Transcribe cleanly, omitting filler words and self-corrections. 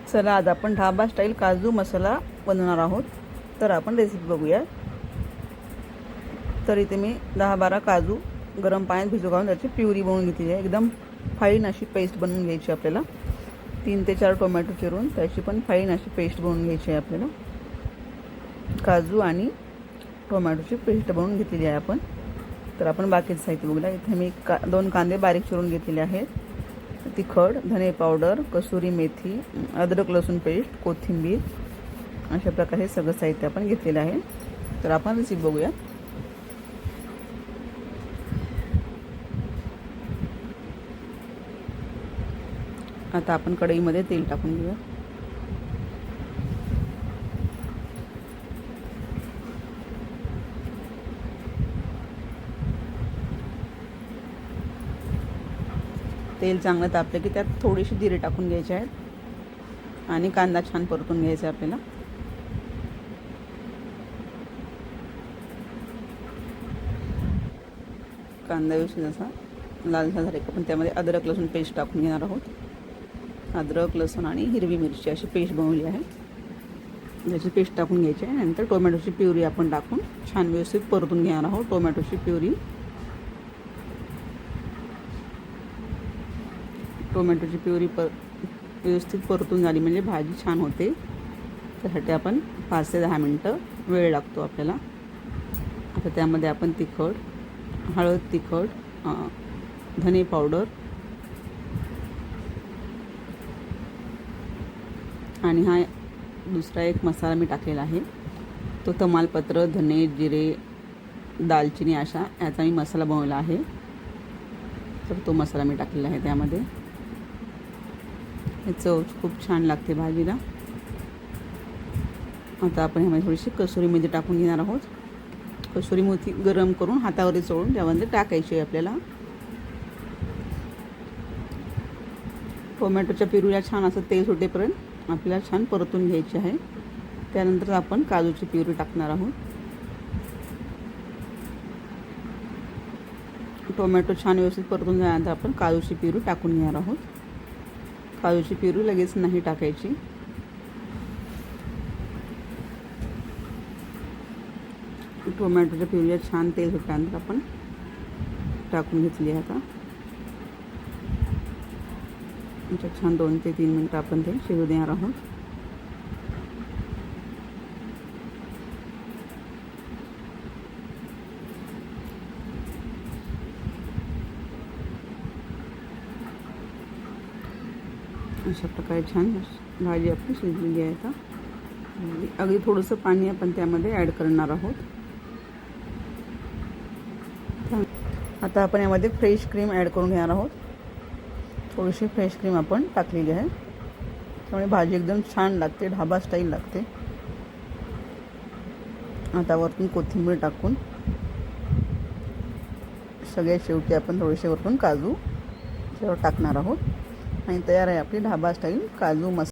चला आज आपण ढाबा स्टाईल काजू मसाला बनवणार आहोत। तर आपण रेसिपी बघूया। तर इथे मी 10-12 काजू गरम पाण्यात भिजू घालून त्याची प्युरी बनवून घेतली आहे। एकदम फाईन अशी पेस्ट बनवून घ्यायची आपल्याला। 3 ते 4 टोमॅटो चिरून त्याची पण फाईन अशी पेस्ट बनवून घ्यायची आहे आपल्याला। काजू आणि टोमॅटोची पेस्ट बनवून घेतलेली आहे आपण। तर आपण बाकीचं साहित्य बघूया। इथे मी 2 कांदे बारीक चिरून घेतलेले आहेत, तिखट, धने पावडर, कसुरी मेथी, अद्रक लसूण पेस्ट, कोथिंबीर, अशा प्रकारे सगळं साहित्य आपण घेतलेलं आहे। तर आपण रेसिपी बघूया। आता आपण कढईमध्ये तेल टाकून घेऊया। तेल चांगलं तापलं की त्यात थोडीशी जिरे टाकून घ्यायचे आहेत आणि कांदा छान परतून घ्यायचा आपल्याला। कांदा व्यवस्थित असा लालसर झाला की आपण त्यामध्ये अद्रक लसूण पेस्ट टाकून घेणार आहोत। अद्रक लसूण आणि हिरवी मिरची अशी पेस्ट बनवली आहे, याची पेस्ट टाकून घ्यायची आहे। नंतर टोमॅटोची प्युरी आपण टाकून छान व्यवस्थित परतून घेणार आहोत। टोमॅटोची प्युरी व्यवस्थित परतून झाली म्हणजे भाजी छान होते। त्यासाठी आपण 5 ते 10 मिनटं वेळ लागतो आपल्याला। आता त्यामध्ये आपण हळद, तिखट, धने पावडर आणि हा दुसरा एक मसाला मी टाकलेला आहे, तो तमालपत्र, धने, जिरे, दालचिनी अशा याचा मी मसाला बनवला आहे। तर तो मसाला मी टाकलेला आहे त्यामध्ये। हे चव खूप छान लागते भाजीला। आता आपण ह्यामध्ये थोडीशी कसुरी मेथी टाकून घेणार आहोत। कसुरी मेथी गरम करून हातावर चोळून त्यामध्ये टाकायची आहे आपल्याला। टोमॅटोच्या प्युरीला छान असं तेल सुटेपर्यंत आपल्याला छान परतून घ्यायची आहे। त्यानंतर आपण काजूची प्युरी टाकणार आहोत। टोमॅटो छान व्यवस्थित परतून झाल्यानंतर आपण काजूची प्युरी टाकून घेणार आहोत। काजूची प्युरी लगेच नाही टाकायची। टोमॅटोच्या प्युरीला छान तेल सुटल्यानंतर आपण टाकून घेतली आहे। आता छान 2 ते 3 मिनटं आपण ते शिजू देणार आहोत। अशा प्रकारे छान भाजी आपली शिजलेली आहे। आता अगदी थोडंसं पाणी आपण त्यामध्ये ॲड करणार आहोत। आता आपण यामध्ये फ्रेश क्रीम ॲड करून घेणार आहोत। थोडीशी फ्रेश क्रीम आपण टाकलेली आहे, त्यामुळे भाजी एकदम छान लागते, ढाबा स्टाईल लागते। आता वरतून कोथिंबीर टाकून सगळ्यात शेवटी आपण थोडेसे वरतून काजू टाकणार आहोत आणि तयार आहे आपली ढाबा स्टाईल काजू मसाला।